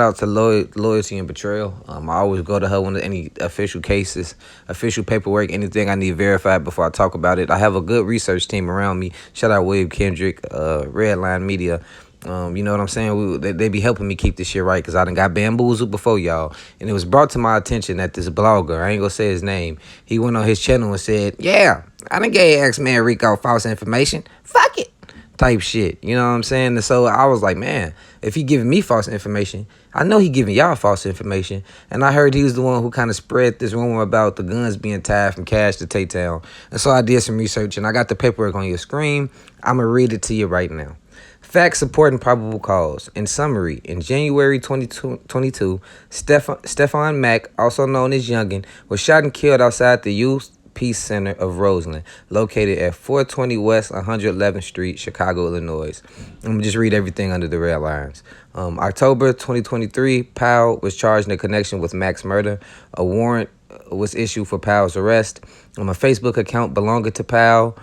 out to Loyalty and Betrayal. I always go to her when any official cases, official paperwork, anything I need verified before I talk about it. I have a good research team around me. Shout out William Kendrick, Redline Media. You know what I'm saying? They be helping me keep this shit right because I done got bamboozled before y'all. And it was brought to my attention that this blogger, I ain't gonna say his name, he went on his channel and said, yeah, I done gave X-Man Rico false information. Fuck it. Type shit. You know what I'm saying? And so I was like, man, if he giving me false information, I know he giving y'all false information. And I heard he was the one who kind of spread this rumor about the guns being tied from Cash to Tay-Town. And so I did some research and I got the paperwork on your screen. I'm going to read it to you right now. Facts supporting probable cause. In summary, in January 2022, Stefan Mack, also known as Youngin, was shot and killed outside the Youth Peace Center of Roseland, located at 420 West 111th Street, Chicago, Illinois. I'm going to just read everything under the red lines. October 2023, Powell was charged in connection with Mack's murder. A warrant was issued for Powell's arrest. A Facebook account belonging to Powell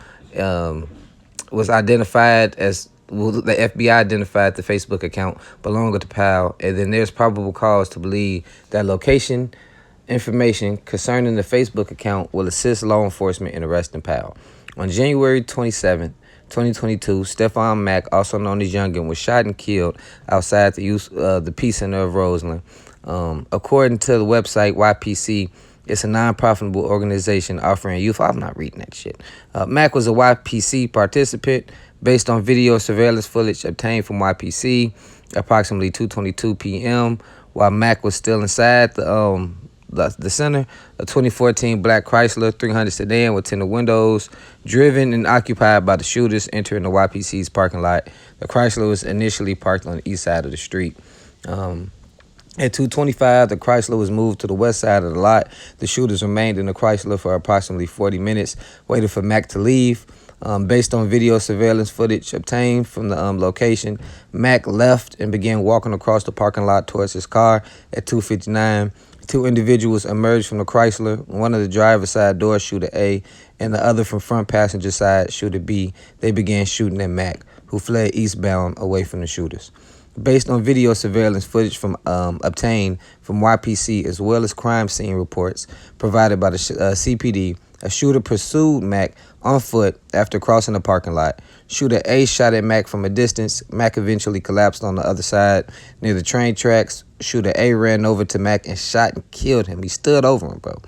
was identified as the FBI identified the Facebook account belonging to Powell, and then there's probable cause to believe that location information concerning the Facebook account will assist law enforcement in arresting Powell. On January 27, 2022, Stefan Mack, also known as Youngin, was shot and killed outside the Peace Center of Roseland. According to the website YPC, it's a non-profitable organization offering youth. I'm not reading that shit. Mack was a YPC participant based on video surveillance footage obtained from YPC approximately 2:22 p.m. while Mack was still inside the center. A 2014 black Chrysler 300 sedan with tinted windows, driven and occupied by the shooters entering the YPC's parking lot. The Chrysler was initially parked on the east side of the street. At 2:25, the Chrysler was moved to the west side of the lot. The shooters remained in the Chrysler for approximately 40 minutes, waiting for Mack to leave. Based on video surveillance footage obtained from the location, Mack left and began walking across the parking lot towards his car. At 2:59, two individuals emerged from the Chrysler, one of the driver's side door, shooter A, and the other from front passenger side, shooter B. They began shooting at Mack, who fled eastbound away from the shooters. Based on video surveillance footage from obtained from YPC as well as crime scene reports provided by the CPD, a shooter pursued Mack on foot after crossing the parking lot. Shooter A shot at Mack from a distance. Mack eventually collapsed on the other side near the train tracks. Shooter A ran over to Mack and shot and killed him. He stood over him, bro.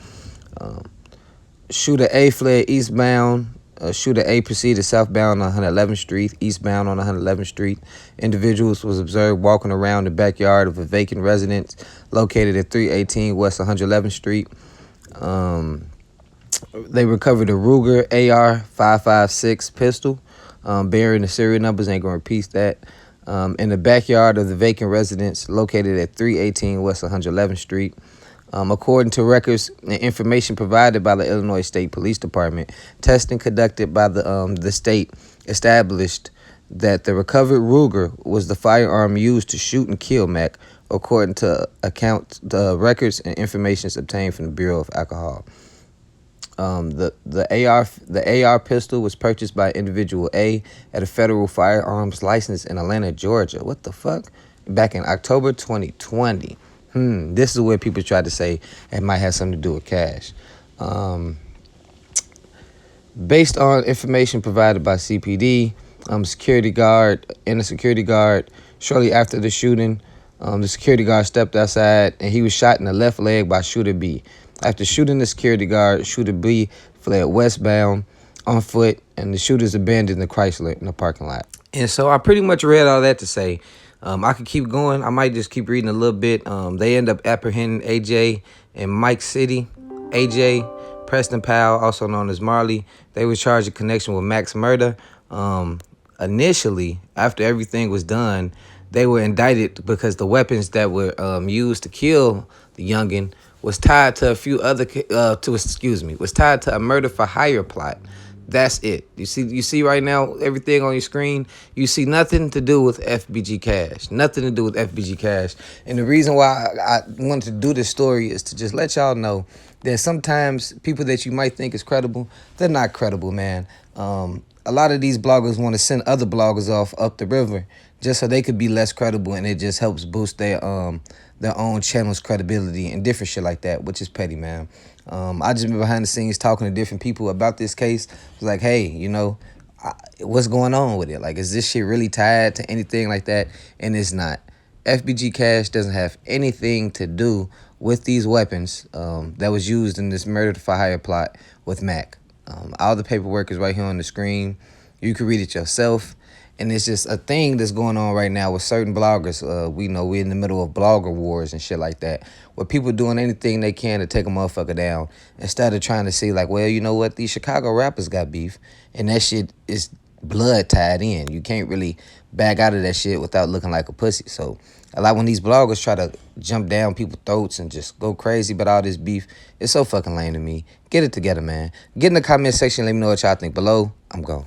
Shooter A fled eastbound. Shooter A proceeded southbound on 111th Street, eastbound on 111th Street. Individuals was observed walking around the backyard of a vacant residence located at 318 West 111th Street. They recovered a Rder AR-556 pistol bearing the serial numbers. Ain't gonna repeat that. In the backyard of the vacant residence located at 318 West 111th Street. According to records and information provided by the Illinois State Police Department, testing conducted by the state established that the recovered Ruger was the firearm used to shoot and kill Mack, according to the records and information obtained from the Bureau of Alcohol. The AR pistol was purchased by individual A at a federal firearms license in Atlanta, Georgia. What the fuck? Back in October 2020. This is where people tried to say it might have something to do with Cash. Based on information provided by CPD, a security guard shortly after the shooting, the security guard stepped outside and he was shot in the left leg by shooter B. After shooting the security guard, shooter B fled westbound on foot, and the shooters abandoned the Chrysler in the parking lot. And so I pretty much read all that to say I could keep going. I might just keep reading a little bit. They end up apprehending AJ in Mike City. AJ, Preston Powell, also known as Marley, they were charged in connection with Mack's murder. Initially, after everything was done, they were indicted because the weapons that were used to kill the youngin was tied to a few other was tied to a murder for hire plot. That's it. You see right now, everything on your screen, you see nothing to do with FBG Cash. Nothing to do with FBG Cash. And the reason why I wanted to do this story is to just let y'all know that sometimes people that you might think is credible, they're not credible, man. A lot of these bloggers want to send other bloggers off up the river just so they could be less credible, and it just helps boost their own channel's credibility and different shit like that, which is petty, man. I just been behind the scenes talking to different people about this case. It's like, hey, what's going on with it? Like, is this shit really tied to anything like that? And it's not. FBG Cash doesn't have anything to do with these weapons that was used in this murder for hire plot with Mac. All the paperwork is right here on the screen. You can read it yourself. And it's just a thing that's going on right now with certain bloggers. We know we're in the middle of blogger wars and shit like that, where people doing anything they can to take a motherfucker down instead of trying to see, like, well, you know what? These Chicago rappers got beef, and that shit is blood tied in. You can't really back out of that shit without looking like a pussy. So a lot when these bloggers try to jump down people's throats and just go crazy about all this beef, it's so fucking lame to me. Get it together, man. Get in the comment section. Let me know what y'all think below. I'm gone.